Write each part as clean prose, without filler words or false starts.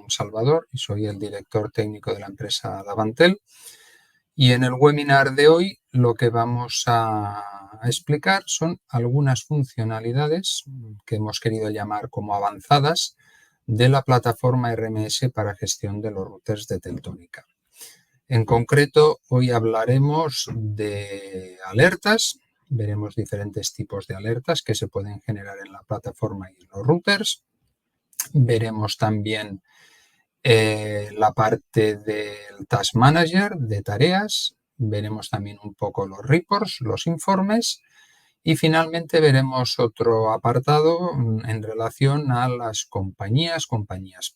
Salvador y soy el director técnico de la empresa Davantel. Y en el webinar de hoy lo que vamos a explicar son algunas funcionalidades que hemos querido llamar como avanzadas de la plataforma RMS para gestión de los routers de Teltónica. En concreto, hoy hablaremos de alertas, veremos diferentes tipos de alertas que se pueden generar en la plataforma y en los routers. Veremos también la parte del Task Manager de tareas, veremos también un poco los reports, los informes y finalmente veremos otro apartado en relación a las compañías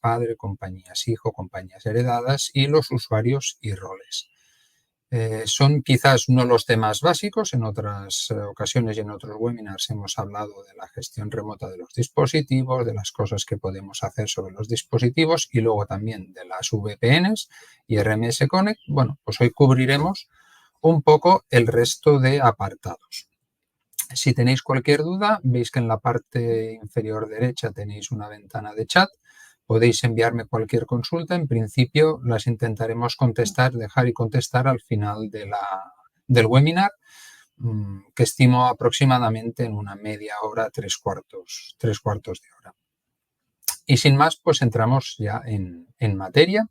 padre, compañías hijo, compañías heredadas y los usuarios y roles. Son quizás no los temas básicos. En otras ocasiones y en otros webinars hemos hablado de la gestión remota de los dispositivos, de las cosas que podemos hacer sobre los dispositivos y luego también de las VPNs y RMS Connect. Bueno, pues hoy cubriremos un poco el resto de apartados. Si tenéis cualquier duda, veis que en la parte inferior derecha tenéis una ventana de chat. Podéis enviarme cualquier consulta. En principio las intentaremos dejar y contestar al final del webinar, que estimo aproximadamente en una media hora, tres cuartos de hora. Y sin más, pues entramos ya en materia.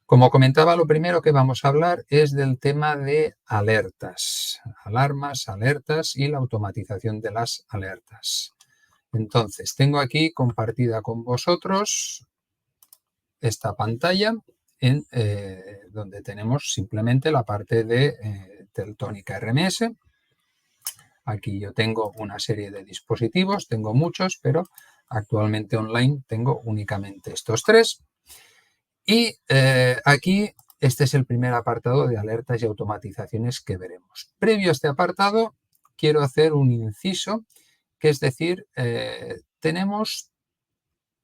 Como comentaba, lo primero que vamos a hablar es del tema de alertas, alarmas, alertas y la automatización de las alertas. Entonces, tengo aquí compartida con vosotros esta pantalla donde tenemos simplemente la parte de Teltónica RMS. Aquí yo tengo una serie de dispositivos, tengo muchos, pero actualmente online tengo únicamente estos tres. Y aquí este es el primer apartado de alertas y automatizaciones que veremos. Previo a este apartado, quiero hacer un inciso, que es decir, tenemos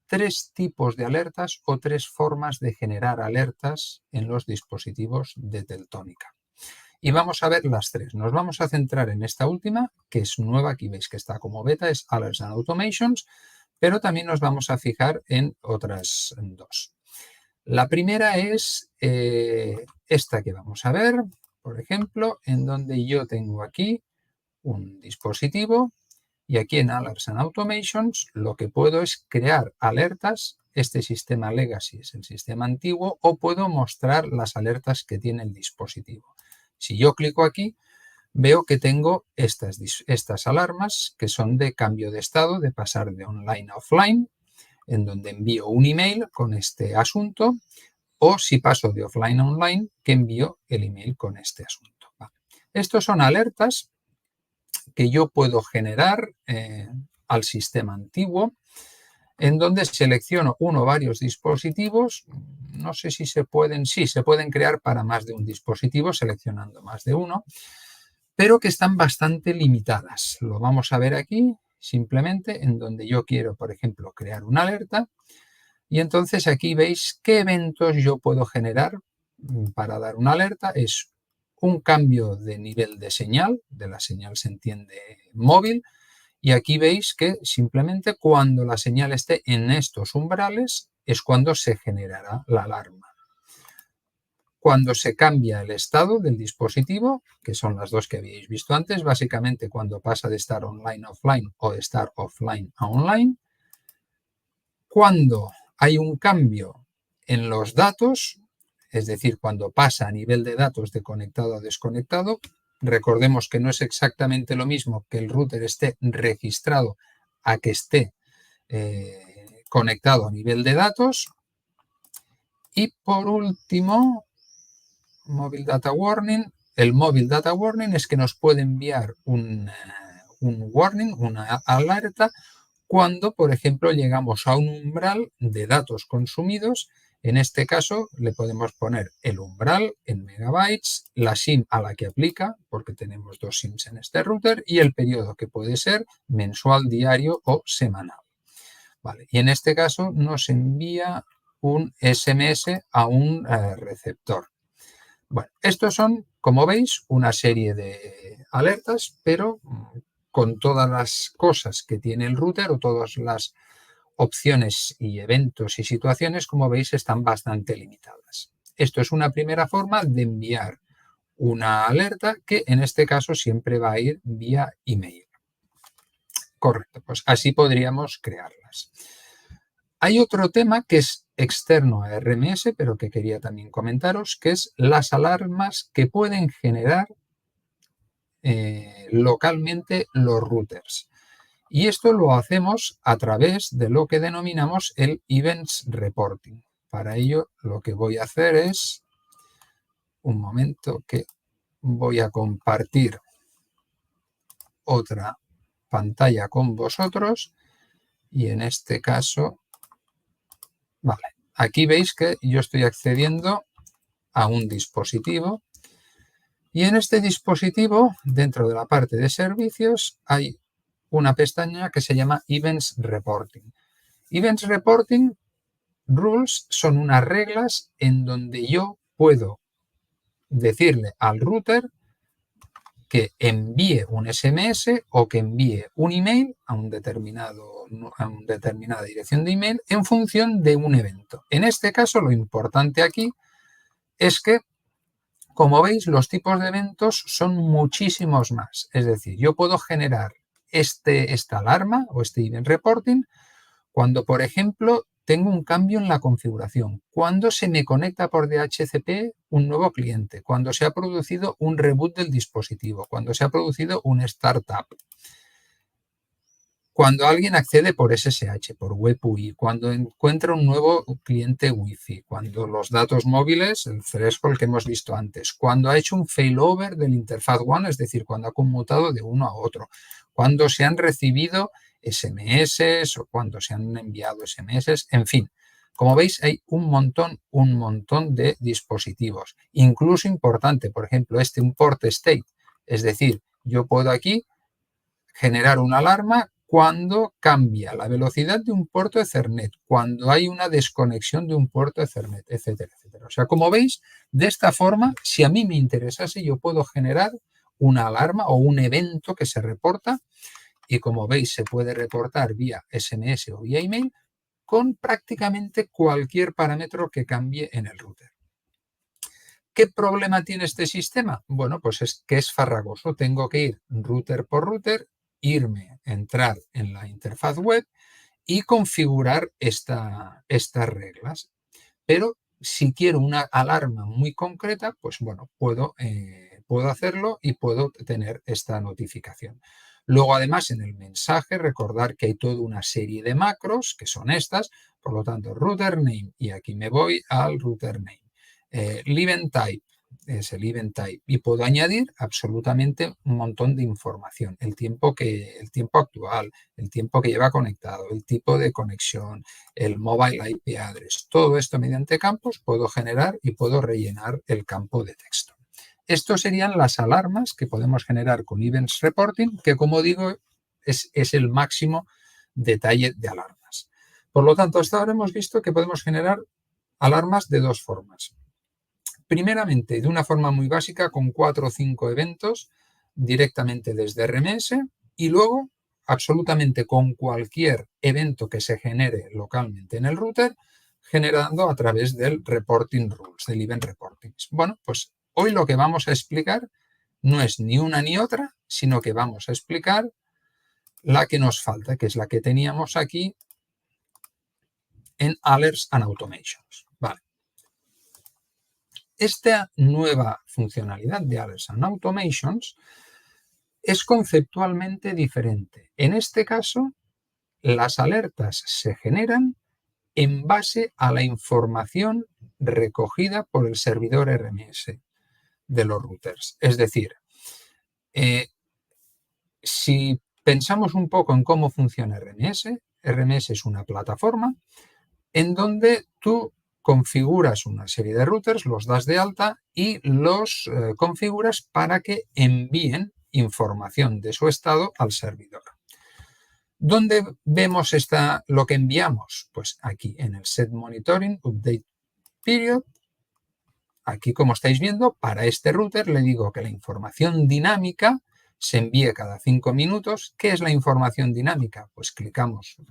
tres tipos de alertas o tres formas de generar alertas en los dispositivos de Teltónica. Y vamos a ver las tres. Nos vamos a centrar en esta última, que es nueva, aquí veis que está como beta, es Alerts and Automations, pero también nos vamos a fijar en otras dos. La primera es esta que vamos a ver, por ejemplo, en donde yo tengo aquí un dispositivo y aquí en Alerts and Automations lo que puedo es crear alertas. Este sistema Legacy es el sistema antiguo, o puedo mostrar las alertas que tiene el dispositivo. Si yo clico aquí, veo que tengo estas alarmas que son de cambio de estado, de pasar de online a offline, en donde envío un email con este asunto, o si paso de offline a online, que envío el email con este asunto. Vale. Estos son alertas que yo puedo generar al sistema antiguo, en donde selecciono uno o varios dispositivos. No sé si se pueden crear para más de un dispositivo, seleccionando más de uno, pero que están bastante limitadas. Lo vamos a ver aquí, simplemente en donde yo quiero, por ejemplo, crear una alerta. Y entonces aquí veis qué eventos yo puedo generar para dar una alerta. Es un cambio de nivel de señal, de la señal se entiende móvil, y aquí veis que simplemente cuando la señal esté en estos umbrales es cuando se generará la alarma. Cuando se cambia el estado del dispositivo, que son las dos que habéis visto antes, básicamente cuando pasa de estar online a offline o de estar offline a online. Cuando hay un cambio en los datos, es decir, cuando pasa a nivel de datos de conectado a desconectado. Recordemos que no es exactamente lo mismo que el router esté registrado a que esté conectado a nivel de datos. Y por último, Mobile Data Warning. El Mobile Data Warning es que nos puede enviar un warning, una alerta, cuando, por ejemplo, llegamos a un umbral de datos consumidos. En este caso le podemos poner el umbral en megabytes, la SIM a la que aplica, porque tenemos dos SIMs en este router, y el periodo, que puede ser mensual, diario o semanal. Vale. Y en este caso nos envía un SMS a un receptor. Bueno, estos son, como veis, una serie de alertas, pero con todas las cosas que tiene el router o todas las opciones y eventos y situaciones, como veis, están bastante limitadas. Esto es una primera forma de enviar una alerta que en este caso siempre va a ir vía email. Correcto, pues así podríamos crearlas. Hay otro tema que es externo a RMS, pero que quería también comentaros, que es las alarmas que pueden generar localmente los routers. Y esto lo hacemos a través de lo que denominamos el Events Reporting. Para ello, lo que voy a hacer es, un momento que voy a compartir otra pantalla con vosotros y en este caso, vale, aquí veis que yo estoy accediendo a un dispositivo y en este dispositivo, dentro de la parte de servicios, hay una pestaña que se llama Events Reporting. Events Reporting Rules son unas reglas en donde yo puedo decirle al router que envíe un SMS o que envíe un email a una determinada dirección de email en función de un evento. En este caso, lo importante aquí es que, como veis, los tipos de eventos son muchísimos más. Es decir, yo puedo generar esta alarma o este event reporting cuando, por ejemplo, tengo un cambio en la configuración, cuando se me conecta por DHCP un nuevo cliente, cuando se ha producido un reboot del dispositivo, cuando se ha producido un startup, cuando alguien accede por SSH, por Web UI, cuando encuentra un nuevo cliente Wi-Fi, cuando los datos móviles, el threshold que hemos visto antes, cuando ha hecho un failover del interfaz one, es decir, cuando ha conmutado de uno a otro, cuando se han recibido SMS o cuando se han enviado SMS, en fin. Como veis, hay un montón de dispositivos. Incluso importante, por ejemplo, un port state, es decir, yo puedo aquí generar una alarma cuando cambia la velocidad de un puerto Ethernet, cuando hay una desconexión de un puerto Ethernet, etcétera, etcétera. O sea, como veis, de esta forma, si a mí me interesase, yo puedo generar una alarma o un evento que se reporta y, como veis, se puede reportar vía SMS o vía email con prácticamente cualquier parámetro que cambie en el router. ¿Qué problema tiene este sistema? Bueno, pues es que es farragoso. Tengo que ir router por router, entrar en la interfaz web y configurar estas reglas. Pero si quiero una alarma muy concreta, pues bueno, puedo hacerlo y puedo tener esta notificación. Luego, además, en el mensaje, recordar que hay toda una serie de macros que son estas, por lo tanto, router name, y aquí me voy al router name. Event type es el event type y puedo añadir absolutamente un montón de información, el tiempo actual, el tiempo que lleva conectado, el tipo de conexión, el mobile IP address, todo esto mediante campos puedo generar y puedo rellenar el campo de texto. Estos serían las alarmas que podemos generar con Events Reporting, que, como digo, es el máximo detalle de alarmas. Por lo tanto, hasta ahora hemos visto que podemos generar alarmas de dos formas. Primeramente, de una forma muy básica, con 4 o 5 eventos directamente desde RMS y luego, absolutamente con cualquier evento que se genere localmente en el router, generando a través del Reporting Rules, del Event Reporting. Bueno, pues hoy lo que vamos a explicar no es ni una ni otra, sino que vamos a explicar la que nos falta, que es la que teníamos aquí en Alerts and Automations. Vale. Esta nueva funcionalidad de Alerts and Automations es conceptualmente diferente. En este caso, las alertas se generan en base a la información recogida por el servidor RMS de los routers. Es decir, si pensamos un poco en cómo funciona RMS, RMS es una plataforma en donde tú configuras una serie de routers, los das de alta y los configuras para que envíen información de su estado al servidor. ¿Dónde vemos lo que enviamos? Pues aquí en el Set Monitoring Update Period. Aquí, como estáis viendo, para este router le digo que la información dinámica se envíe cada 5 minutos. ¿Qué es la información dinámica? Pues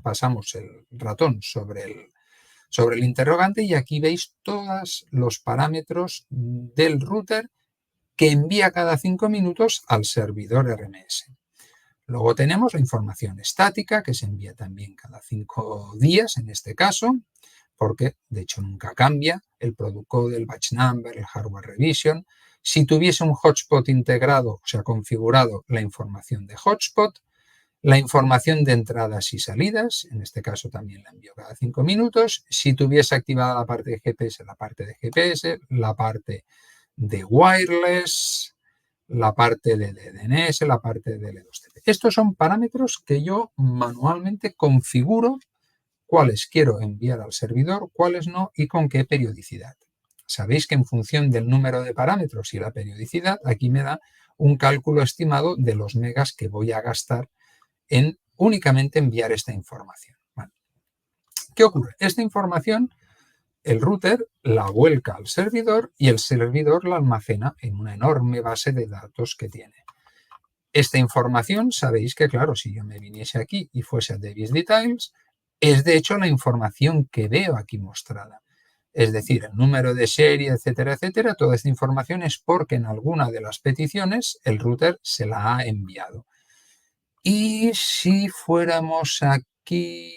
pasamos el ratón sobre el interrogante y aquí veis todos los parámetros del router que envía cada 5 minutos al servidor RMS. Luego tenemos la información estática, que se envía también cada 5 días en este caso, porque de hecho nunca cambia, el product code, el batch number, el hardware revision. Si tuviese un hotspot integrado, o sea, configurado, la información de hotspot, la información de entradas y salidas, en este caso también la envío cada 5 minutos. Si tuviese activada la parte de GPS, la parte de GPS, la parte de wireless, la parte de DNS, la parte de L2TP. Estos son parámetros que yo manualmente configuro cuáles quiero enviar al servidor, cuáles no y con qué periodicidad. Sabéis que en función del número de parámetros y la periodicidad, aquí me da un cálculo estimado de los megas que voy a gastar en únicamente enviar esta información. Bueno, ¿qué ocurre? Esta información el router la vuelca al servidor y el servidor la almacena en una enorme base de datos que tiene. Esta información, sabéis que, claro, si yo me viniese aquí y fuese a Device Details, es de hecho la información que veo aquí mostrada. Es decir, el número de serie, etcétera, etcétera, toda esta información es porque en alguna de las peticiones el router se la ha enviado. Y si fuéramos aquí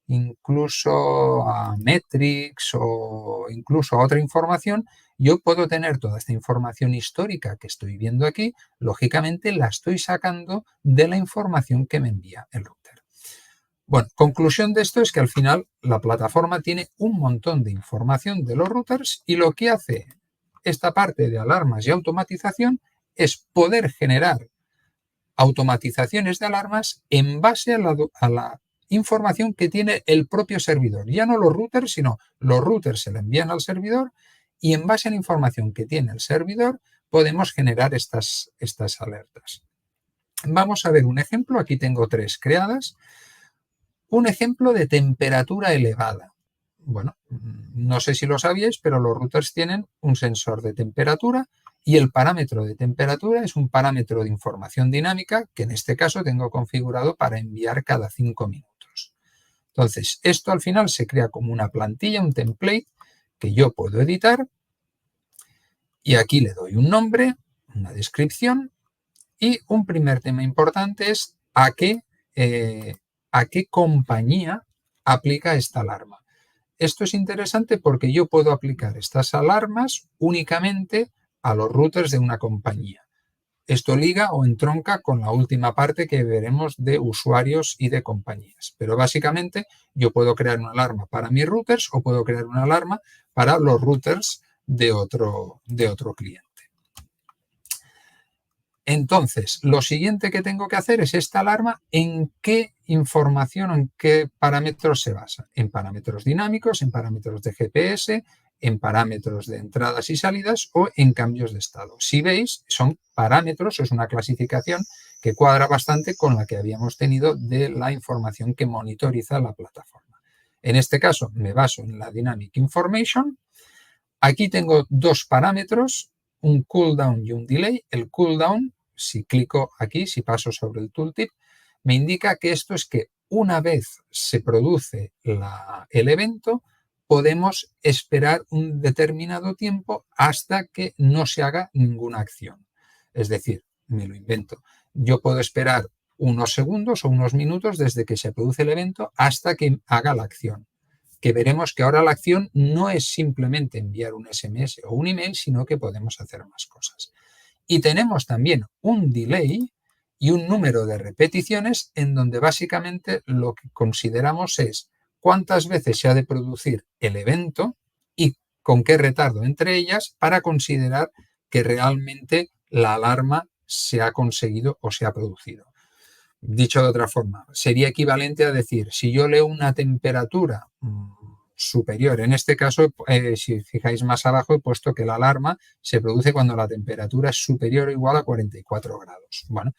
incluso a metrics o incluso a otra información, yo puedo tener toda esta información histórica que estoy viendo aquí, lógicamente la estoy sacando de la información que me envía el router. Bueno, conclusión de esto es que al final la plataforma tiene un montón de información de los routers y lo que hace esta parte de alarmas y automatización es poder generar automatizaciones de alarmas en base a la información que tiene el propio servidor. Ya no los routers, sino los routers se le envían al servidor y en base a la información que tiene el servidor podemos generar estas alertas. Vamos a ver un ejemplo. Aquí tengo 3 creadas. Un ejemplo de temperatura elevada. Bueno, no sé si lo sabíais, pero los routers tienen un sensor de temperatura y el parámetro de temperatura es un parámetro de información dinámica que en este caso tengo configurado para enviar cada 5 minutos. Entonces, esto al final se crea como una plantilla, un template que yo puedo editar y aquí le doy un nombre, una descripción y un primer tema importante es a qué compañía aplica esta alarma. Esto es interesante porque yo puedo aplicar estas alarmas únicamente a los routers de una compañía. Esto liga o entronca con la última parte que veremos de usuarios y de compañías. Pero básicamente yo puedo crear una alarma para mis routers o puedo crear una alarma para los routers de otro cliente. Entonces, lo siguiente que tengo que hacer es esta alarma, ¿en qué información o en qué parámetros se basa? En parámetros dinámicos, en parámetros de GPS, en parámetros de entradas y salidas o en cambios de estado. Si veis, son parámetros, es una clasificación que cuadra bastante con la que habíamos tenido de la información que monitoriza la plataforma. En este caso, me baso en la Dynamic Information. Aquí tengo 2 parámetros, un cooldown y un delay. El cooldown, si clico aquí, si paso sobre el tooltip, me indica que esto es que una vez se produce el evento, podemos esperar un determinado tiempo hasta que no se haga ninguna acción. Es decir, me lo invento. Yo puedo esperar unos segundos o unos minutos desde que se produce el evento hasta que haga la acción. Que veremos que ahora la acción no es simplemente enviar un SMS o un email, sino que podemos hacer más cosas. Y tenemos también un delay y un número de repeticiones en donde básicamente lo que consideramos es cuántas veces se ha de producir el evento y con qué retardo entre ellas para considerar que realmente la alarma se ha conseguido o se ha producido. Dicho de otra forma, sería equivalente a decir, si yo leo una temperatura superior, en este caso, si fijáis más abajo, he puesto que la alarma se produce cuando la temperatura es superior o igual a 44 grados. Bueno,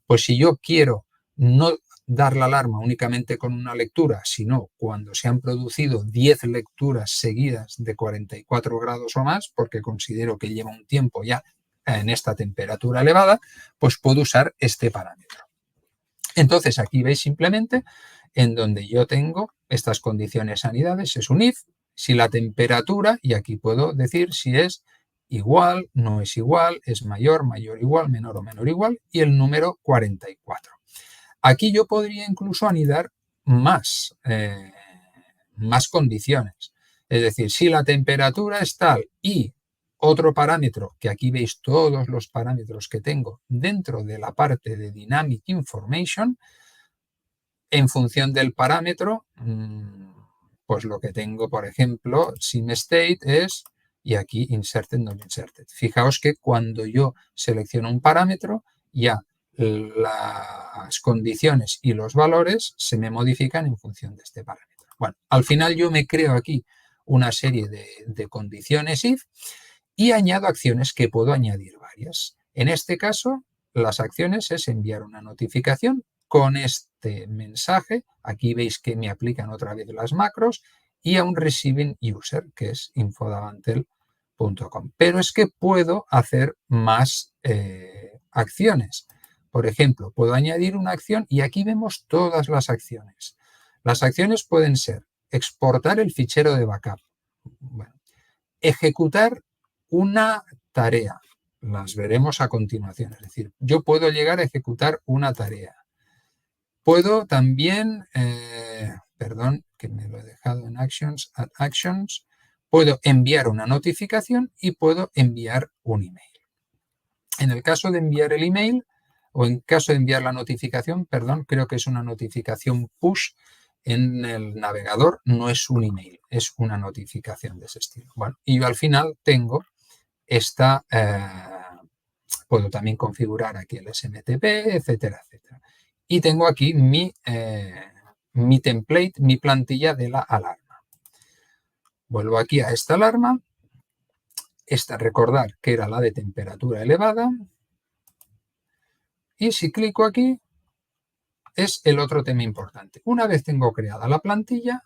pues si yo quiero no dar la alarma únicamente con una lectura, sino cuando se han producido 10 lecturas seguidas de 44 grados o más, porque considero que lleva un tiempo ya en esta temperatura elevada, pues puedo usar este parámetro. Entonces, aquí veis simplemente en donde yo tengo estas condiciones sanidades, es un if, si la temperatura, y aquí puedo decir si es igual, no es igual, es mayor, mayor, igual, menor o menor igual, y el número 44. Aquí yo podría incluso anidar más condiciones. Es decir, si la temperatura es tal y otro parámetro, que aquí veis todos los parámetros que tengo dentro de la parte de Dynamic Information, en función del parámetro, pues lo que tengo, por ejemplo, SimState es, y aquí Inserted, no Inserted. Fijaos que cuando yo selecciono un parámetro, ya las condiciones y los valores se me modifican en función de este parámetro. Bueno, al final yo me creo aquí una serie de condiciones if y añado acciones que puedo añadir varias. En este caso, las acciones es enviar una notificación con este mensaje. Aquí veis que me aplican otra vez las macros y a un receiving user, que es infodavantel.com. Pero es que puedo hacer más acciones. Por ejemplo, puedo añadir una acción y aquí vemos todas las acciones. Las acciones pueden ser exportar el fichero de backup, bueno, ejecutar una tarea, las veremos a continuación, es decir, yo puedo llegar a ejecutar una tarea. Puedo también, perdón, que me lo he dejado en Actions, Add Actions, puedo enviar una notificación y puedo enviar un email. En el caso de enviar el email, o en caso de enviar la notificación, perdón, creo que es una notificación push en el navegador, no es un email, es una notificación de ese estilo. Bueno, y yo al final tengo esta, puedo también configurar aquí el SMTP, etcétera, etcétera. Y tengo aquí mi template, mi plantilla de la alarma. Vuelvo aquí a esta alarma. Esta, recordar que era la de temperatura elevada. Y si clico aquí, es el otro tema importante. Una vez tengo creada la plantilla,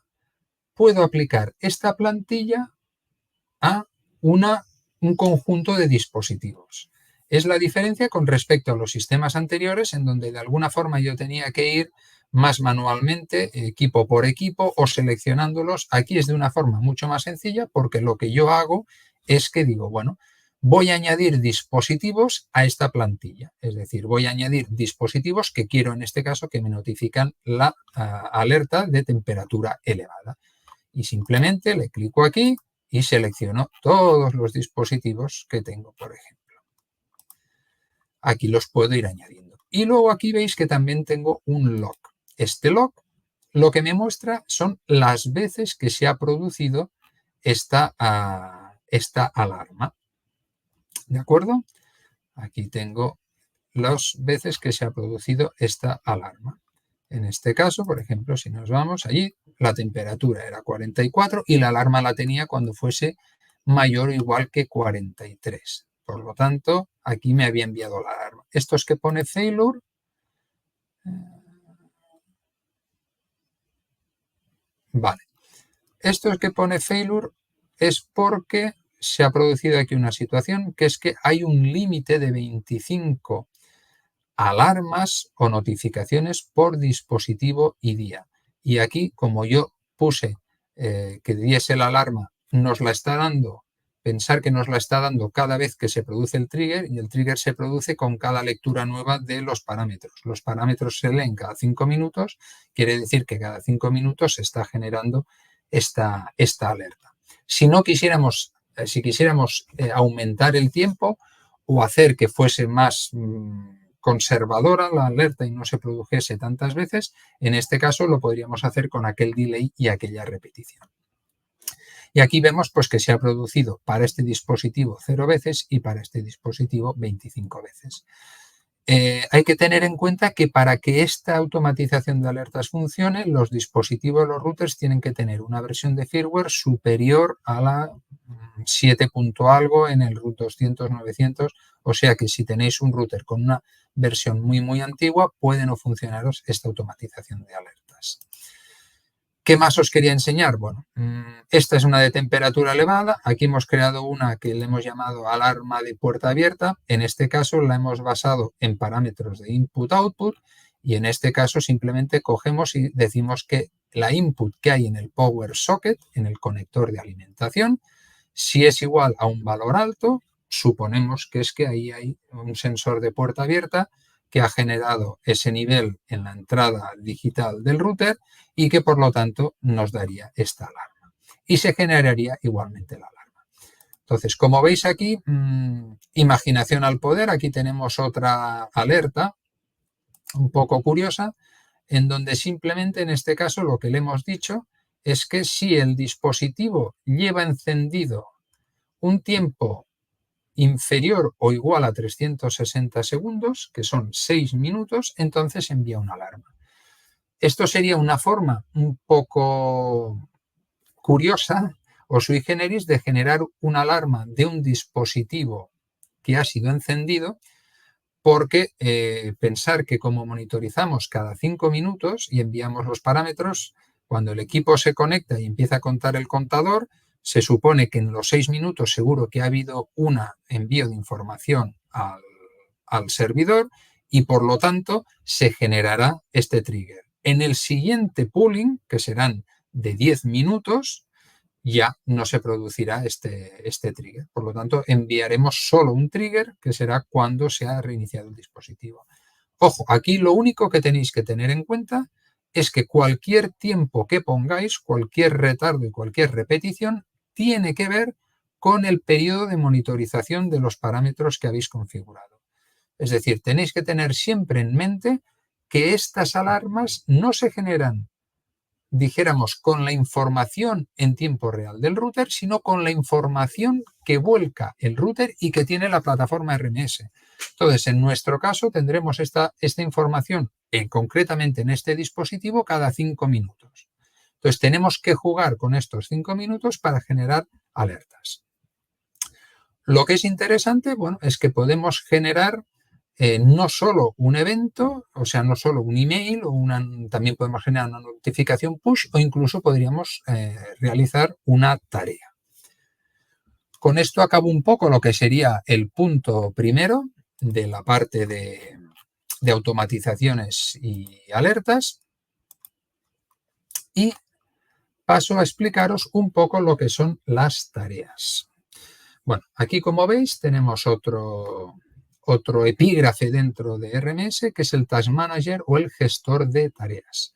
puedo aplicar esta plantilla a un conjunto de dispositivos. Es la diferencia con respecto a los sistemas anteriores en donde de alguna forma yo tenía que ir más manualmente, equipo por equipo o seleccionándolos. Aquí es de una forma mucho más sencilla porque lo que yo hago es que digo, bueno, voy a añadir dispositivos a esta plantilla. Es decir, voy a añadir dispositivos que quiero en este caso que me notifican la alerta de temperatura elevada. Y simplemente le clico aquí y selecciono todos los dispositivos que tengo, por ejemplo. Aquí los puedo ir añadiendo. Y luego aquí veis que también tengo un log. Este log lo que me muestra son las veces que se ha producido esta alarma. ¿De acuerdo? Aquí tengo las veces que se ha producido esta alarma. En este caso, por ejemplo, si nos vamos allí, la temperatura era 44 y la alarma la tenía cuando fuese mayor o igual que 43. Por lo tanto, aquí me había enviado la alarma. Esto es que pone failure. Vale. Esto es que pone failure es porque se ha producido aquí una situación que es que hay un límite de 25 alarmas o notificaciones por dispositivo y día. Y aquí, como yo puse que diese la alarma, nos la está dando, pensar que nos la está dando cada vez que se produce el trigger y el trigger se produce con cada lectura nueva de los parámetros. Los parámetros se leen cada 5 minutos, quiere decir que cada 5 minutos se está generando esta alerta. Si no quisiéramos, si quisiéramos aumentar el tiempo o hacer que fuese más conservadora la alerta y no se produjese tantas veces, en este caso lo podríamos hacer con aquel delay y aquella repetición. Y aquí vemos pues, que se ha producido para este dispositivo 0 veces y para este dispositivo 25 veces. Hay que tener en cuenta que para que esta automatización de alertas funcione, los dispositivos, los routers, tienen que tener una versión de firmware superior a la 7 punto algo en el root 200, 900. O sea que si tenéis un router con una versión muy, muy antigua, puede no funcionaros esta automatización de alertas. ¿Qué más os quería enseñar? Bueno, esta es una de temperatura elevada. Aquí hemos creado una que le hemos llamado alarma de puerta abierta. En este caso la hemos basado en parámetros de input-output y en este caso simplemente cogemos y decimos que la input que hay en el power socket, en el conector de alimentación, si es igual a un valor alto, suponemos que es que ahí hay un sensor de puerta abierta que ha generado ese nivel en la entrada digital del router y que por lo tanto nos daría esta alarma. Y se generaría igualmente la alarma. Entonces, como veis aquí, imaginación al poder, aquí tenemos otra alerta un poco curiosa, en donde simplemente en este caso lo que le hemos dicho es que si el dispositivo lleva encendido un tiempo inferior o igual a 360 segundos, que son 6 minutos, entonces envía una alarma. Esto sería una forma un poco curiosa o sui generis de generar una alarma de un dispositivo que ha sido encendido, porque pensar que como monitorizamos cada 5 minutos y enviamos los parámetros, cuando el equipo se conecta y empieza a contar el contador, se supone que en los 6 minutos seguro que ha habido un envío de información al servidor y por lo tanto se generará este trigger. En el siguiente pooling, que serán de 10 minutos, ya no se producirá este trigger. Por lo tanto, enviaremos solo un trigger que será cuando se ha reiniciado el dispositivo. Ojo, aquí lo único que tenéis que tener en cuenta es que cualquier tiempo que pongáis, cualquier retardo y cualquier repetición, tiene que ver con el periodo de monitorización de los parámetros que habéis configurado. Es decir, tenéis que tener siempre en mente que estas alarmas no se generan, dijéramos, con la información en tiempo real del router, sino con la información que vuelca el router y que tiene la plataforma RMS. Entonces, en nuestro caso, tendremos esta información concretamente en este dispositivo cada 5 minutos. Entonces, tenemos que jugar con estos 5 minutos para generar alertas. Lo que es interesante, bueno, es que podemos generar no solo un evento, o sea, no solo un email, también podemos generar una notificación push o incluso podríamos realizar una tarea. Con esto acabo un poco lo que sería el punto primero de la parte de automatizaciones y alertas y paso a explicaros un poco lo que son las tareas. Bueno, aquí como veis tenemos otro epígrafe dentro de RMS, que es el Task Manager o el gestor de tareas.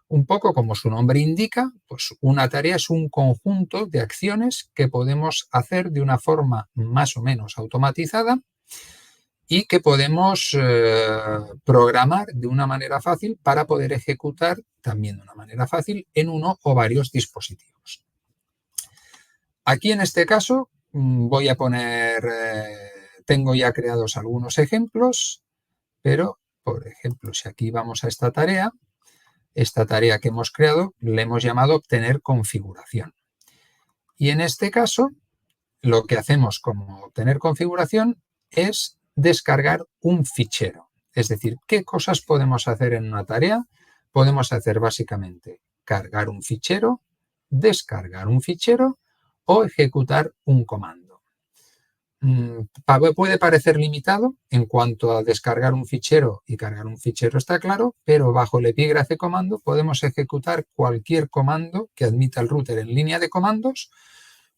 Un poco como su nombre indica, pues una tarea es un conjunto de acciones que podemos hacer de una forma más o menos automatizada y que podemos programar de una manera fácil para poder ejecutar también de una manera fácil en uno o varios dispositivos. Aquí en este caso voy a poner, tengo ya creados algunos ejemplos, pero por ejemplo, si aquí vamos a esta tarea que hemos creado le hemos llamado obtener configuración. Y en este caso, lo que hacemos como obtener configuración es descargar un fichero. Es decir, ¿qué cosas podemos hacer en una tarea? Podemos hacer básicamente cargar un fichero, descargar un fichero o ejecutar un comando. Puede parecer limitado en cuanto a descargar un fichero y cargar un fichero, está claro, pero bajo el epígrafe comando podemos ejecutar cualquier comando que admita el router en línea de comandos,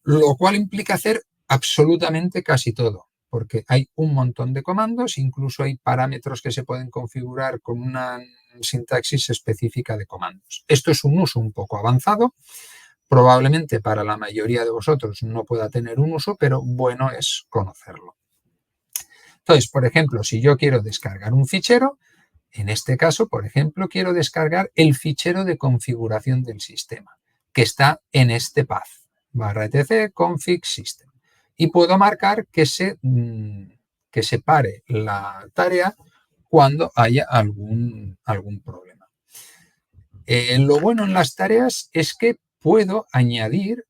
lo cual implica hacer absolutamente casi todo, porque hay un montón de comandos, incluso hay parámetros que se pueden configurar con una sintaxis específica de comandos. Esto es un uso un poco avanzado. Probablemente para la mayoría de vosotros no pueda tener un uso, pero bueno es conocerlo. Entonces, por ejemplo, si yo quiero descargar un fichero, en este caso, por ejemplo, quiero descargar el fichero de configuración del sistema, que está en este path, /etc config system. Y puedo marcar que se pare la tarea cuando haya algún problema. Lo bueno en las tareas es que puedo añadir,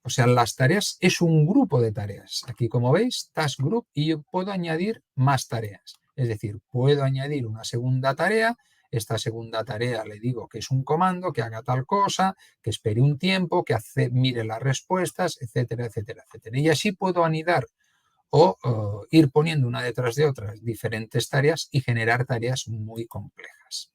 o sea, las tareas es un grupo de tareas. Aquí, como veis, task group y yo puedo añadir más tareas. Es decir, puedo añadir una segunda tarea Esta segunda tarea le digo que es un comando, que haga tal cosa, que espere un tiempo, que mire las respuestas, etcétera, etcétera, etcétera. Y así puedo anidar o ir poniendo una detrás de otras diferentes tareas y generar tareas muy complejas.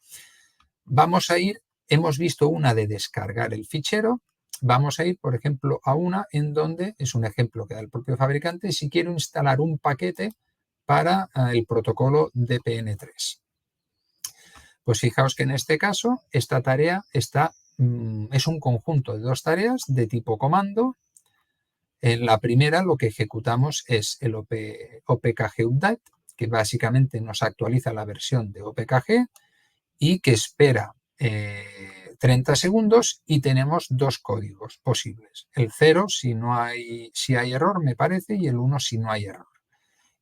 Vamos a ir, hemos visto una de descargar el fichero, vamos a ir, por ejemplo, a una en donde, es un ejemplo que da el propio fabricante, si quiero instalar un paquete para el protocolo DPN3. Pues fijaos que en este caso, esta tarea es un conjunto de dos tareas de tipo comando. En la primera lo que ejecutamos es el OPKG Update, que básicamente nos actualiza la versión de OPKG y que espera 30 segundos y tenemos dos códigos posibles. El 0 si hay error, me parece, y el 1 si no hay error.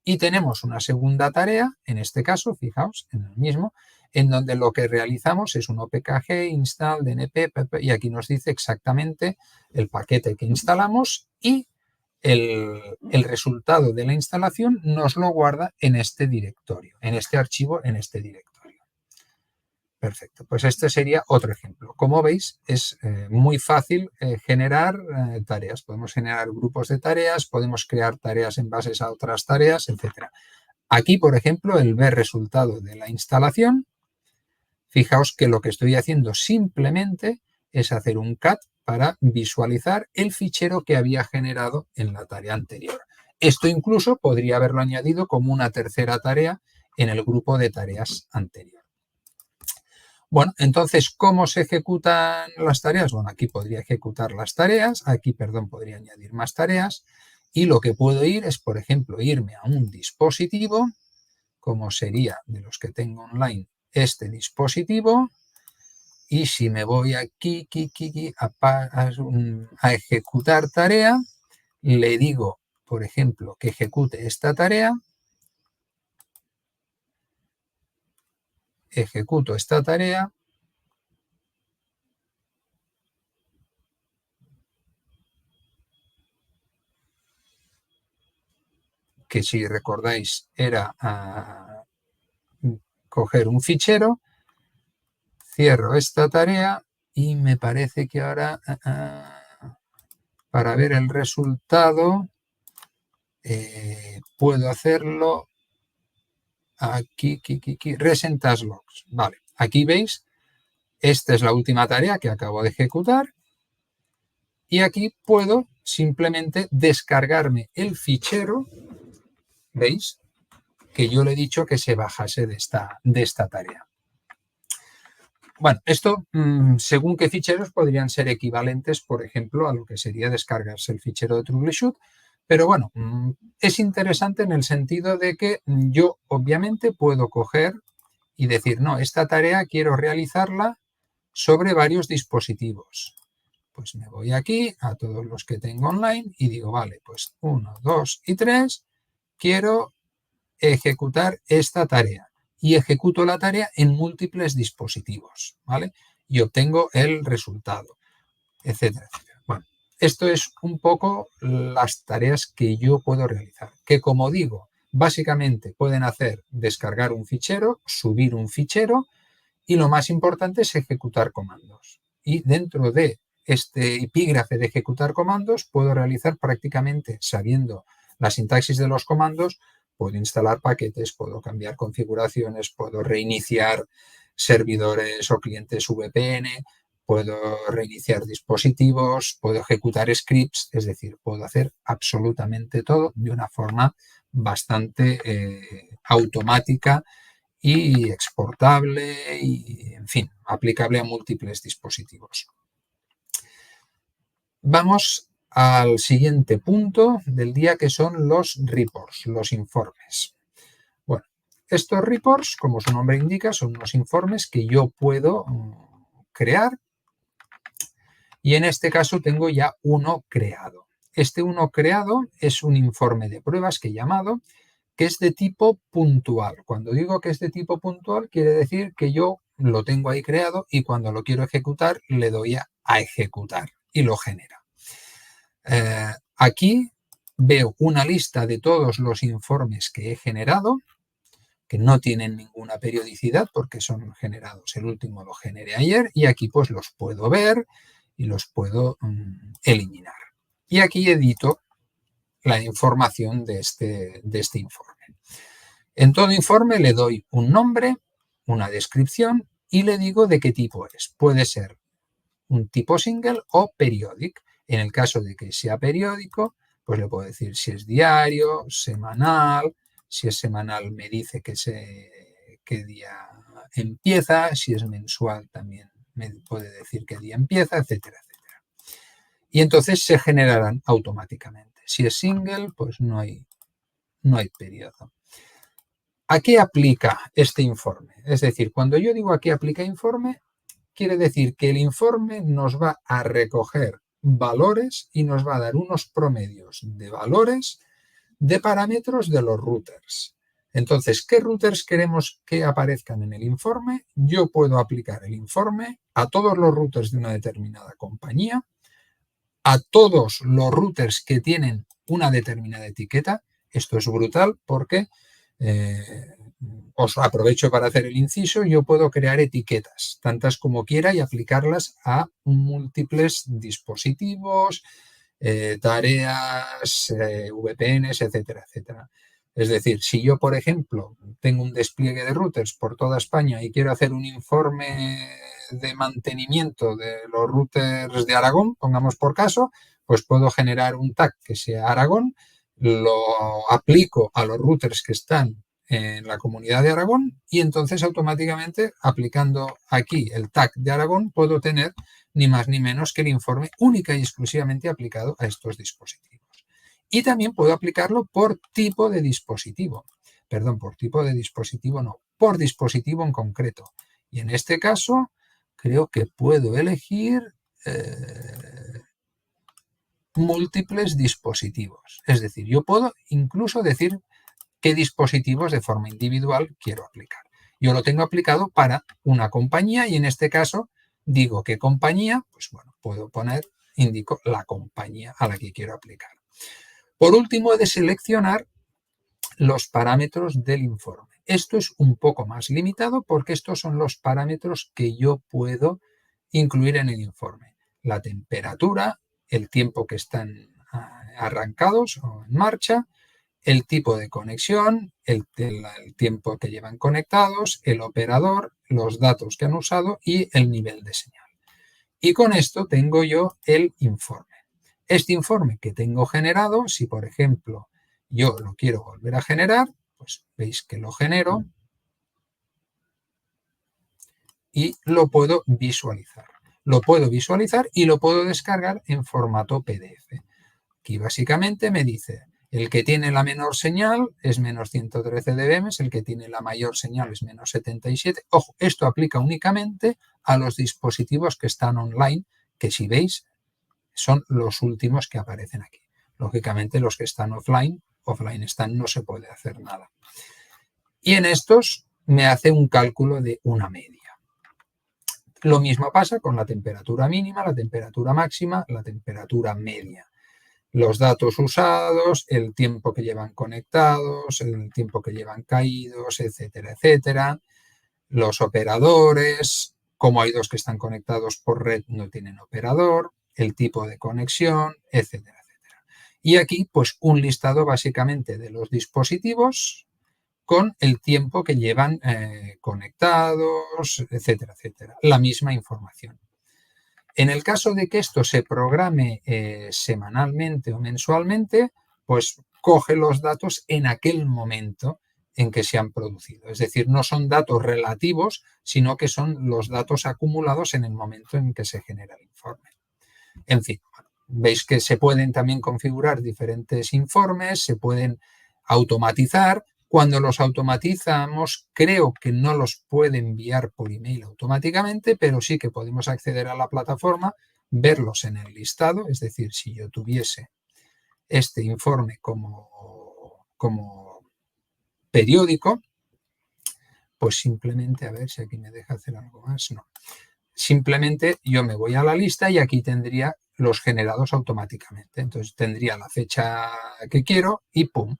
Y tenemos una segunda tarea, en este caso, fijaos, en el mismo, en donde lo que realizamos es un OPKG, install, DNP, y aquí nos dice exactamente el paquete que instalamos y el resultado de la instalación nos lo guarda en este directorio, en este archivo, en este directorio. Perfecto, pues este sería otro ejemplo. Como veis, es muy fácil generar tareas. Podemos generar grupos de tareas, podemos crear tareas en base a otras tareas, etc. Aquí, por ejemplo, el ver resultado de la instalación, fijaos que lo que estoy haciendo simplemente es hacer un cat para visualizar el fichero que había generado en la tarea anterior. Esto incluso podría haberlo añadido como una tercera tarea en el grupo de tareas anterior. Bueno, entonces, ¿cómo se ejecutan las tareas? Bueno, aquí podría ejecutar las tareas, aquí, perdón, podría añadir más tareas y lo que puedo ir es, por ejemplo, irme a un dispositivo, como sería de los que tengo online este dispositivo, y si me voy aquí a ejecutar tarea, le digo, por ejemplo, que ejecute esta tarea, ejecuto esta tarea, que si recordáis era coger un fichero, cierro esta tarea y me parece que ahora para ver el resultado puedo hacerlo aquí, Recent Task Logs. Vale, aquí veis, esta es la última tarea que acabo de ejecutar y aquí puedo simplemente descargarme el fichero, ¿veis? Que yo le he dicho que se bajase de esta tarea. Bueno, esto, según qué ficheros, podrían ser equivalentes, por ejemplo, a lo que sería descargarse el fichero de Troubleshoot, pero bueno, es interesante en el sentido de que yo obviamente puedo coger y decir, no, esta tarea quiero realizarla sobre varios dispositivos. Pues me voy aquí a todos los que tengo online y digo, vale, pues 1, 2 y 3, quiero ejecutar esta tarea y ejecuto la tarea en múltiples dispositivos, ¿vale? Y obtengo el resultado, etcétera, etcétera. Bueno, esto es un poco las tareas que yo puedo realizar, que como digo, básicamente pueden hacer descargar un fichero, subir un fichero y lo más importante es ejecutar comandos. Y dentro de este epígrafe de ejecutar comandos puedo realizar prácticamente, sabiendo la sintaxis de los comandos, puedo instalar paquetes, puedo cambiar configuraciones, puedo reiniciar servidores o clientes VPN, puedo reiniciar dispositivos, puedo ejecutar scripts, es decir, puedo hacer absolutamente todo de una forma bastante automática y exportable y, en fin, aplicable a múltiples dispositivos. Vamos al siguiente punto del día, que son los reports, los informes. Bueno, estos reports, como su nombre indica, son unos informes que yo puedo crear y en este caso tengo ya uno creado. Este uno creado es un informe de pruebas que he llamado, que es de tipo puntual. Cuando digo que es de tipo puntual, quiere decir que yo lo tengo ahí creado y cuando lo quiero ejecutar, le doy a ejecutar y lo genera. Aquí veo una lista de todos los informes que he generado, que no tienen ninguna periodicidad porque son generados. El último lo generé ayer y aquí pues los puedo ver y los puedo eliminar. Y aquí edito la información de este informe. En todo informe le doy un nombre, una descripción y le digo de qué tipo es. Puede ser un tipo single o periodic. En el caso de que sea periódico, pues le puedo decir si es diario, semanal. Si es semanal me dice qué día empieza. Si es mensual también me puede decir qué día empieza, etcétera, etcétera. Y entonces se generarán automáticamente. Si es single, pues no hay periodo. ¿A qué aplica este informe? Es decir, cuando yo digo a qué aplica informe, quiere decir que el informe nos va a recoger valores y nos va a dar unos promedios de valores de parámetros de los routers. Entonces, ¿qué routers queremos que aparezcan en el informe? Yo puedo aplicar el informe a todos los routers de una determinada compañía, a todos los routers que tienen una determinada etiqueta. Esto es brutal porque os aprovecho para hacer el inciso. Yo puedo crear etiquetas, tantas como quiera, y aplicarlas a múltiples dispositivos, tareas, VPNs, etcétera, etcétera. Es decir, si yo, por ejemplo, tengo un despliegue de routers por toda España y quiero hacer un informe de mantenimiento de los routers de Aragón, pongamos por caso, pues puedo generar un tag que sea Aragón, lo aplico a los routers que están en la comunidad de Aragón y entonces automáticamente, aplicando aquí el tag de Aragón, puedo tener ni más ni menos que el informe única y exclusivamente aplicado a estos dispositivos. Y también puedo aplicarlo por tipo de dispositivo. Perdón, por tipo de dispositivo no, por dispositivo en concreto. Y en este caso creo que puedo elegir múltiples dispositivos. Es decir, yo puedo incluso decir qué dispositivos de forma individual quiero aplicar. Yo lo tengo aplicado para una compañía y en este caso digo qué compañía, pues bueno, puedo poner, indico la compañía a la que quiero aplicar. Por último, he de seleccionar los parámetros del informe. Esto es un poco más limitado porque estos son los parámetros que yo puedo incluir en el informe. La temperatura, el tiempo que están arrancados o en marcha, el tipo de conexión, el tiempo que llevan conectados, el operador, los datos que han usado y el nivel de señal. Y con esto tengo yo el informe. Este informe que tengo generado, si por ejemplo yo lo quiero volver a generar, pues veis que lo genero y lo puedo visualizar. Lo puedo visualizar y lo puedo descargar en formato PDF. Aquí básicamente me dice, el que tiene la menor señal es menos 113 dBm, el que tiene la mayor señal es menos 77. Ojo, esto aplica únicamente a los dispositivos que están online, que si veis son los últimos que aparecen aquí. Lógicamente los que están offline están, no se puede hacer nada. Y en estos me hace un cálculo de una media. Lo mismo pasa con la temperatura mínima, la temperatura máxima, la temperatura media. Los datos usados, el tiempo que llevan conectados, el tiempo que llevan caídos, etcétera, etcétera. Los operadores, como hay dos que están conectados por red, no tienen operador, el tipo de conexión, etcétera, etcétera. Y aquí, pues, un listado básicamente de los dispositivos con el tiempo que llevan conectados, etcétera, etcétera. La misma información. En el caso de que esto se programe semanalmente o mensualmente, pues coge los datos en aquel momento en que se han producido. Es decir, no son datos relativos, sino que son los datos acumulados en el momento en que se genera el informe. En fin, bueno, veis que se pueden también configurar diferentes informes, se pueden automatizar. Cuando los automatizamos, creo que no los puede enviar por email automáticamente, pero sí que podemos acceder a la plataforma, verlos en el listado. Es decir, si yo tuviese este informe como periódico, pues simplemente, a ver si aquí me deja hacer algo más, no. Simplemente yo me voy a la lista y aquí tendría los generados automáticamente. Entonces tendría la fecha que quiero y ¡pum!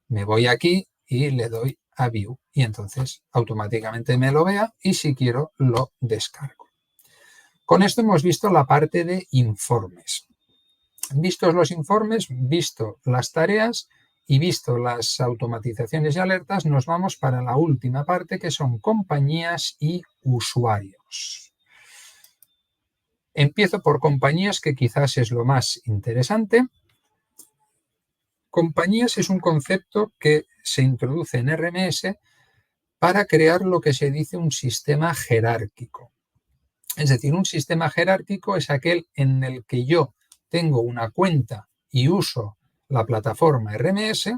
Me voy aquí y le doy a View y entonces automáticamente me lo vea y si quiero lo descargo. Con esto hemos visto la parte de informes. Vistos los informes, visto las tareas y visto las automatizaciones y alertas, nos vamos para la última parte, que son compañías y usuarios. Empiezo por compañías, que quizás es lo más interesante. Compañías es un concepto que se introduce en RMS para crear lo que se dice un sistema jerárquico. Es decir, un sistema jerárquico es aquel en el que yo tengo una cuenta y uso la plataforma RMS,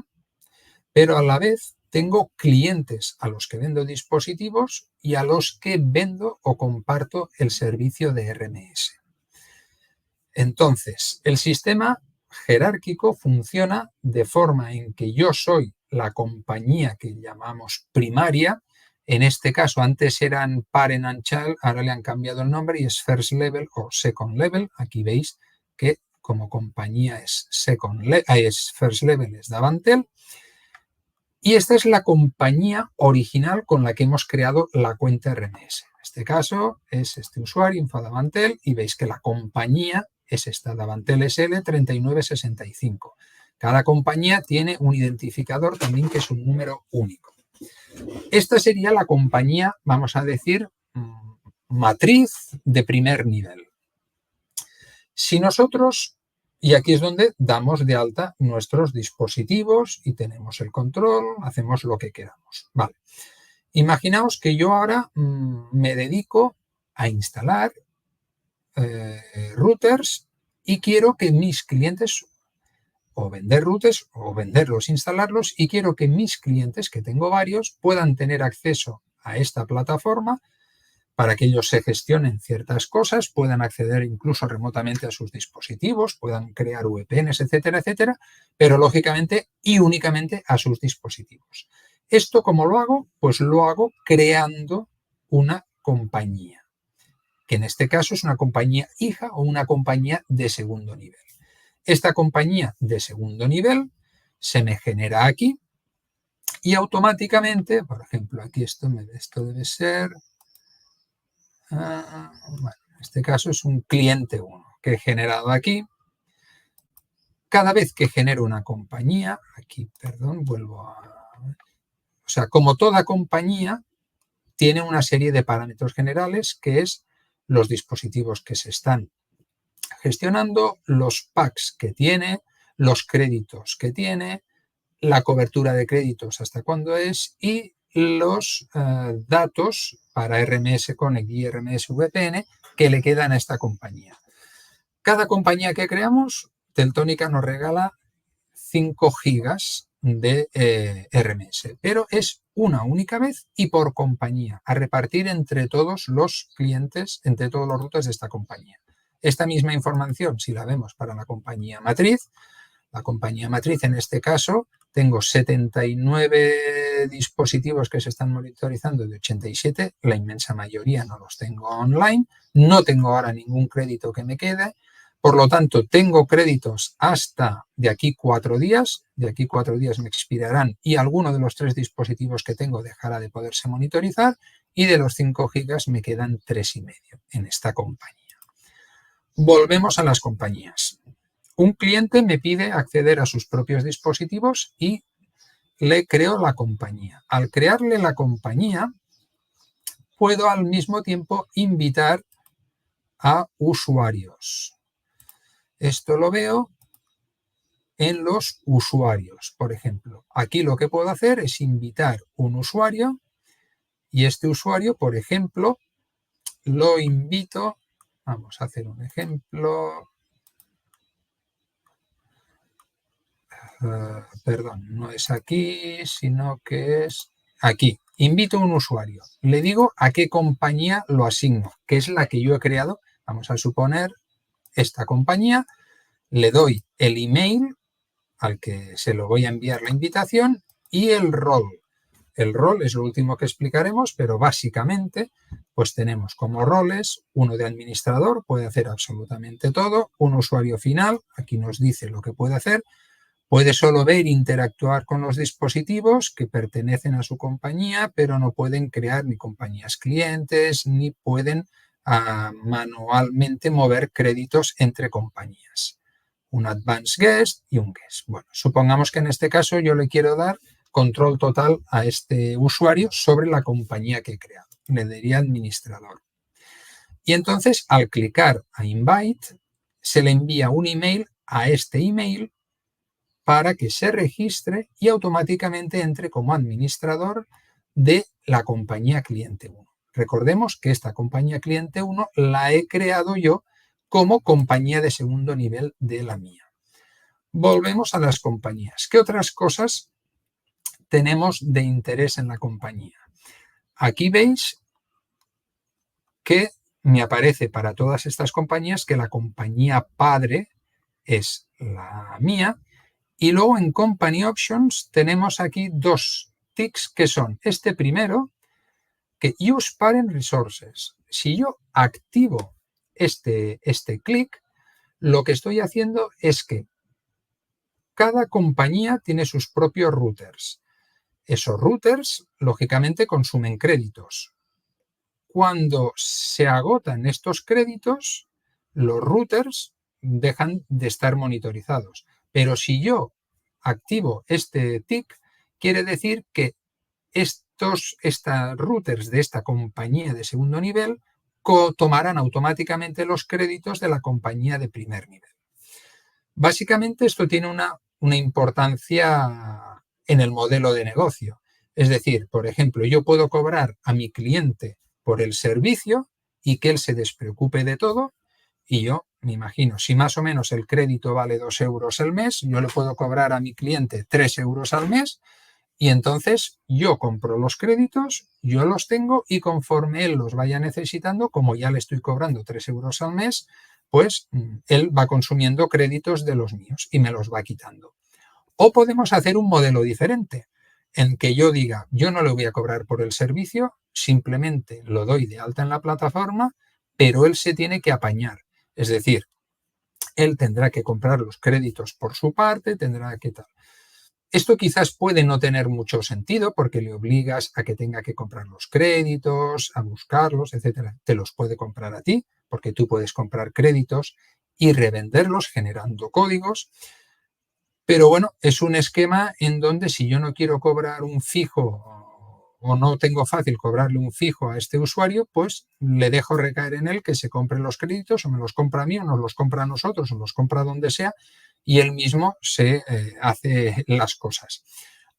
pero a la vez tengo clientes a los que vendo dispositivos y a los que vendo o comparto el servicio de RMS. Entonces, el sistema jerárquico funciona de forma en que yo soy la compañía que llamamos primaria. En este caso, antes eran Parent and Child, ahora le han cambiado el nombre y es First Level o Second Level. Aquí veis que como compañía es First Level, es Davantel. Y esta es la compañía original con la que hemos creado la cuenta RMS. En este caso es este usuario, InfoDavantel, y veis que la compañía es esta, Davantel SL 3965. Cada compañía tiene un identificador también que es un número único. Esta sería la compañía, vamos a decir, matriz de primer nivel. Si nosotros, y aquí es donde damos de alta nuestros dispositivos y tenemos el control, hacemos lo que queramos. Vale. Imaginaos que yo ahora me dedico a instalar routers y quiero que mis clientes, o vender routers, o venderlos, instalarlos, y quiero que mis clientes, que tengo varios, puedan tener acceso a esta plataforma para que ellos se gestionen ciertas cosas, puedan acceder incluso remotamente a sus dispositivos, puedan crear VPNs, etcétera, etcétera, pero lógicamente y únicamente a sus dispositivos. ¿Esto cómo lo hago? Pues lo hago creando una compañía, que en este caso es una compañía hija o una compañía de segundo nivel. Esta compañía de segundo nivel se me genera aquí y automáticamente, por ejemplo, aquí esto debe ser... bueno, en este caso es un cliente 1 que he generado aquí. Cada vez que genero una compañía, aquí, perdón, vuelvo a... O sea, como toda compañía, tiene una serie de parámetros generales que es los dispositivos que se están gestionando, los packs que tiene, los créditos que tiene, la cobertura de créditos hasta cuándo es y los datos para RMS Connect y RMS VPN que le quedan a esta compañía. Cada compañía que creamos, Teltónica nos regala 5 gigas de RMS, pero es una única vez y por compañía, a repartir entre todos los clientes, entre todos los routers de esta compañía. Esta misma información, si la vemos para la compañía matriz en este caso, tengo 79 dispositivos que se están monitorizando de 87, la inmensa mayoría no los tengo online, no tengo ahora ningún crédito que me quede, por lo tanto tengo créditos hasta de aquí 4 días, de aquí 4 días me expirarán y alguno de los 3 dispositivos que tengo dejará de poderse monitorizar y de los 5 gigas me quedan 3,5 en esta compañía. Volvemos a las compañías. Un cliente me pide acceder a sus propios dispositivos y le creo la compañía. Al crearle la compañía, puedo al mismo tiempo invitar a usuarios. Esto lo veo en los usuarios, por ejemplo. Aquí lo que puedo hacer es invitar un usuario y este usuario, por ejemplo, lo invito, vamos a hacer un ejemplo, perdón, no es aquí, sino que es aquí. Invito a un usuario, le digo a qué compañía lo asigno, que es la que yo he creado, vamos a suponer esta compañía, le doy el email al que se lo voy a enviar la invitación y el rol. El rol es lo último que explicaremos, pero básicamente pues tenemos como roles uno de administrador, puede hacer absolutamente todo, un usuario final, aquí nos dice lo que puede hacer, Puede solo ver e interactuar con los dispositivos que pertenecen a su compañía, pero no pueden crear ni compañías clientes, ni pueden manualmente mover créditos entre compañías. Un advanced guest y un guest. Bueno, supongamos que en este caso yo le quiero dar control total a este usuario sobre la compañía que he creado. Le diría administrador. Y entonces, al clicar a Invite, se le envía un email a este email para que se registre y automáticamente entre como administrador de la compañía cliente 1. Recordemos que esta compañía cliente 1 la he creado yo como compañía de segundo nivel de la mía. Volvemos a las compañías. ¿Qué otras cosas tenemos de interés en la compañía? Aquí veis que me aparece para todas estas compañías que la compañía padre es la mía. Y luego en Company Options tenemos aquí dos ticks que son este primero, que Use Parent Resources. Si yo activo este clic, lo que estoy haciendo es que cada compañía tiene sus propios routers. Esos routers, lógicamente, consumen créditos. Cuando se agotan estos créditos, los routers dejan de estar monitorizados. Pero si yo activo este tick, quiere decir que estos routers de esta compañía de segundo nivel tomarán automáticamente los créditos de la compañía de primer nivel. Básicamente esto tiene una importancia en el modelo de negocio. Es decir, por ejemplo, yo puedo cobrar a mi cliente por el servicio y que él se despreocupe de todo y yo me imagino, si más o menos el crédito vale 2 euros al mes, yo le puedo cobrar a mi cliente 3 euros al mes y entonces yo compro los créditos, yo los tengo y conforme él los vaya necesitando, como ya le estoy cobrando 3 euros al mes, pues él va consumiendo créditos de los míos y me los va quitando. O podemos hacer un modelo diferente, en que yo diga, yo no le voy a cobrar por el servicio, simplemente lo doy de alta en la plataforma, pero él se tiene que apañar. Es decir, él tendrá que comprar los créditos por su parte, tendrá que tal. Esto quizás puede no tener mucho sentido porque le obligas a que tenga que comprar los créditos, a buscarlos, etcétera. Te los puede comprar a ti porque tú puedes comprar créditos y revenderlos generando códigos. Pero bueno, es un esquema en donde si yo no quiero cobrar un fijo o no tengo fácil cobrarle un fijo a este usuario, pues le dejo recaer en él que se compre los créditos o me los compra a mí o nos los compra a nosotros o los compra donde sea y él mismo se hace las cosas.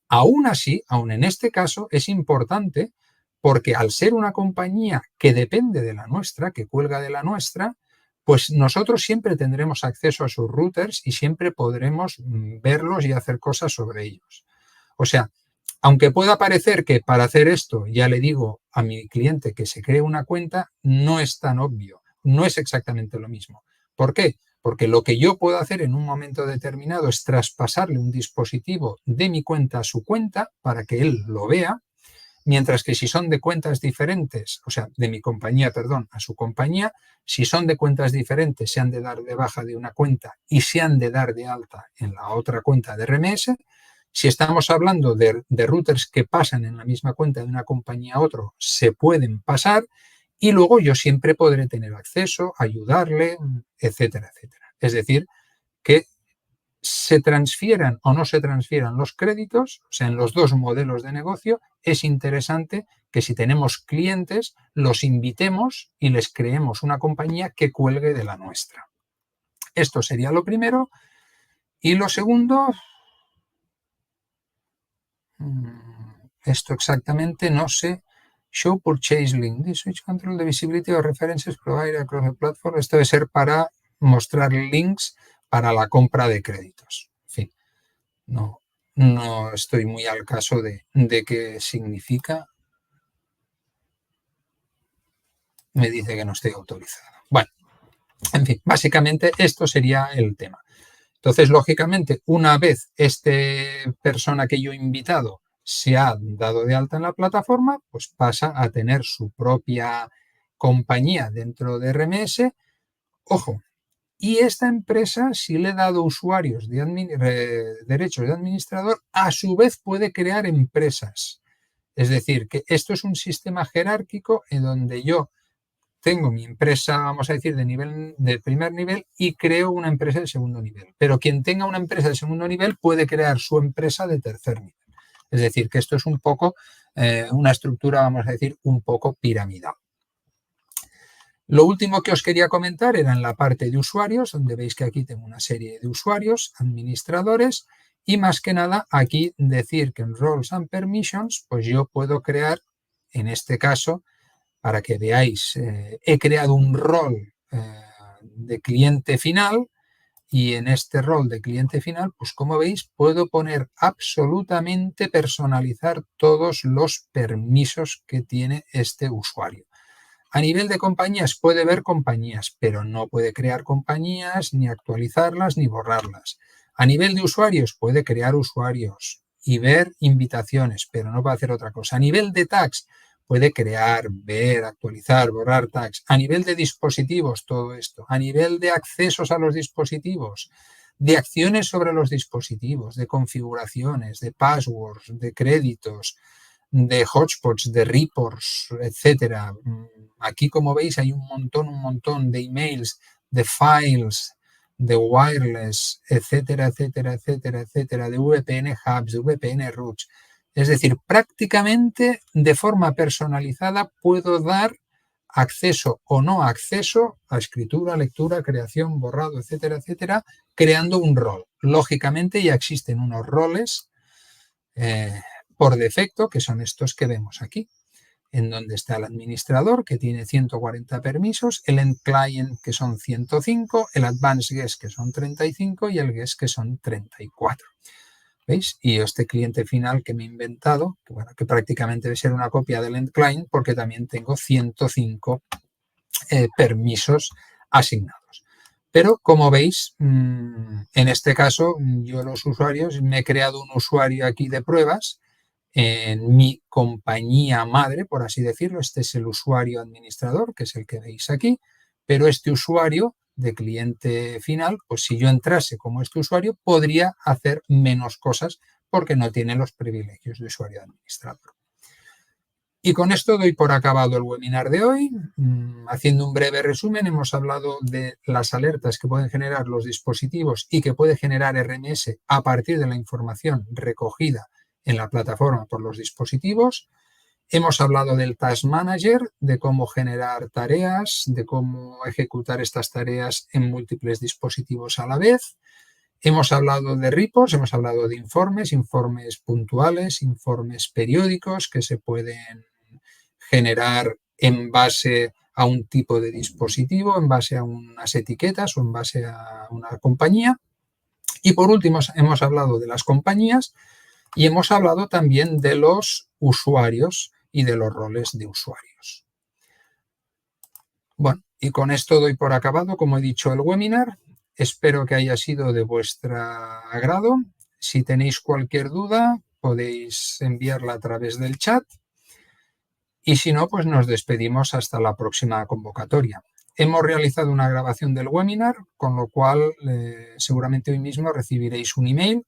Aún así, aún en este caso, es importante porque al ser una compañía que depende de la nuestra, que cuelga de la nuestra, pues nosotros siempre tendremos acceso a sus routers y siempre podremos verlos y hacer cosas sobre ellos. O sea, aunque pueda parecer que para hacer esto ya le digo a mi cliente que se cree una cuenta, no es tan obvio, no es exactamente lo mismo. ¿Por qué? Porque lo que yo puedo hacer en un momento determinado es traspasarle un dispositivo de mi cuenta a su cuenta para que él lo vea, mientras que si son de cuentas diferentes, o sea, de mi compañía, perdón, a su compañía, si son de cuentas diferentes, se han de dar de baja de una cuenta y se han de dar de alta en la otra cuenta de RMS. Si estamos hablando de routers que pasan en la misma cuenta de una compañía a otra, se pueden pasar y luego yo siempre podré tener acceso, ayudarle, etcétera, etcétera. Es decir, que se transfieran o no se transfieran los créditos, o sea, en los dos modelos de negocio, es interesante que si tenemos clientes, los invitemos y les creemos una compañía que cuelgue de la nuestra. Esto sería lo primero. Y lo segundo, esto exactamente no sé. Show Purchase Link. This switch control the visibility of references provided across the platform. Esto debe ser para mostrar links para la compra de créditos. En fin, no estoy muy al caso de qué significa. Me dice que no estoy autorizado. Bueno, en fin, básicamente esto sería el tema. Entonces, lógicamente, una vez esta persona que yo he invitado se ha dado de alta en la plataforma, pues pasa a tener su propia compañía dentro de RMS. Ojo, Y esta empresa, si le he dado usuarios de derechos de administrador, a su vez puede crear empresas. Es decir, que esto es un sistema jerárquico en donde yo tengo mi empresa, vamos a decir, de primer nivel y creo una empresa de segundo nivel. Pero quien tenga una empresa de segundo nivel puede crear su empresa de tercer nivel. Es decir, que esto es un poco una estructura, vamos a decir, un poco piramidal. Lo último que os quería comentar era en la parte de usuarios, donde veis que aquí tengo una serie de usuarios, administradores, y más que nada aquí decir que en Roles and Permissions, pues yo puedo crear, en este caso, para que veáis, he creado un rol de cliente final y en este rol de cliente final, pues como veis, puedo poner absolutamente personalizar todos los permisos que tiene este usuario. A nivel de compañías puede ver compañías, pero no puede crear compañías, ni actualizarlas, ni borrarlas. A nivel de usuarios puede crear usuarios y ver invitaciones, pero no puede hacer otra cosa. A nivel de tags puede crear, ver, actualizar, borrar tags. A nivel de dispositivos, todo esto. A nivel de accesos a los dispositivos, de acciones sobre los dispositivos, de configuraciones, de passwords, de créditos, de hotspots, de reports, etcétera. Aquí, como veis, hay un montón de emails, de files, de wireless, etcétera, etcétera, etcétera, etcétera, de VPN hubs, de VPN routes. Es decir, prácticamente de forma personalizada puedo dar acceso o no acceso a escritura, lectura, creación, borrado, etcétera, etcétera, creando un rol. Lógicamente ya existen unos roles por defecto, que son estos que vemos aquí, en donde está el administrador, que tiene 140 permisos, el end client, que son 105, el advanced guest, que son 35, y el guest, que son 34. ¿Veis? Y este cliente final que me he inventado, que, bueno, que prácticamente debe ser una copia del end client, porque también tengo 105 permisos asignados. Pero como veis, en este caso, yo los usuarios, me he creado un usuario aquí de pruebas en mi compañía madre, por así decirlo. Este es el usuario administrador, que es el que veis aquí, pero este usuario de cliente final, pues si yo entrase como este usuario, podría hacer menos cosas porque no tiene los privilegios de usuario administrador. Y con esto doy por acabado el webinar de hoy. Haciendo un breve resumen, hemos hablado de las alertas que pueden generar los dispositivos y que puede generar RMS a partir de la información recogida en la plataforma por los dispositivos. Hemos hablado del Task Manager, de cómo generar tareas, de cómo ejecutar estas tareas en múltiples dispositivos a la vez. Hemos hablado de reports, hemos hablado de informes puntuales, informes periódicos que se pueden generar en base a un tipo de dispositivo, en base a unas etiquetas o en base a una compañía. Y por último, hemos hablado de las compañías y hemos hablado también de los usuarios y de los roles de usuarios. Bueno, y con esto doy por acabado, como he dicho, el webinar. Espero que haya sido de vuestro agrado. Si tenéis cualquier duda, podéis enviarla a través del chat. Y si no, pues nos despedimos hasta la próxima convocatoria. Hemos realizado una grabación del webinar, con lo cual seguramente hoy mismo recibiréis un email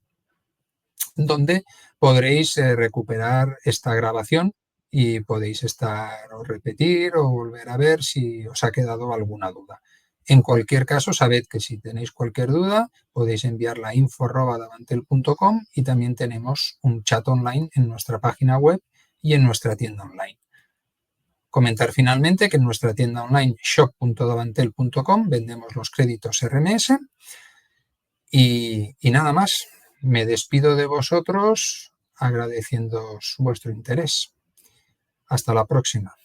donde podréis recuperar esta grabación y podéis estar o repetir o volver a ver si os ha quedado alguna duda. En cualquier caso, sabed que si tenéis cualquier duda, podéis enviarla a info@davantel.com y también tenemos un chat online en nuestra página web y en nuestra tienda online. Comentar finalmente que en nuestra tienda online shop.davantel.com vendemos los créditos RMS y nada más. Me despido de vosotros agradeciéndoos vuestro interés. Hasta la próxima.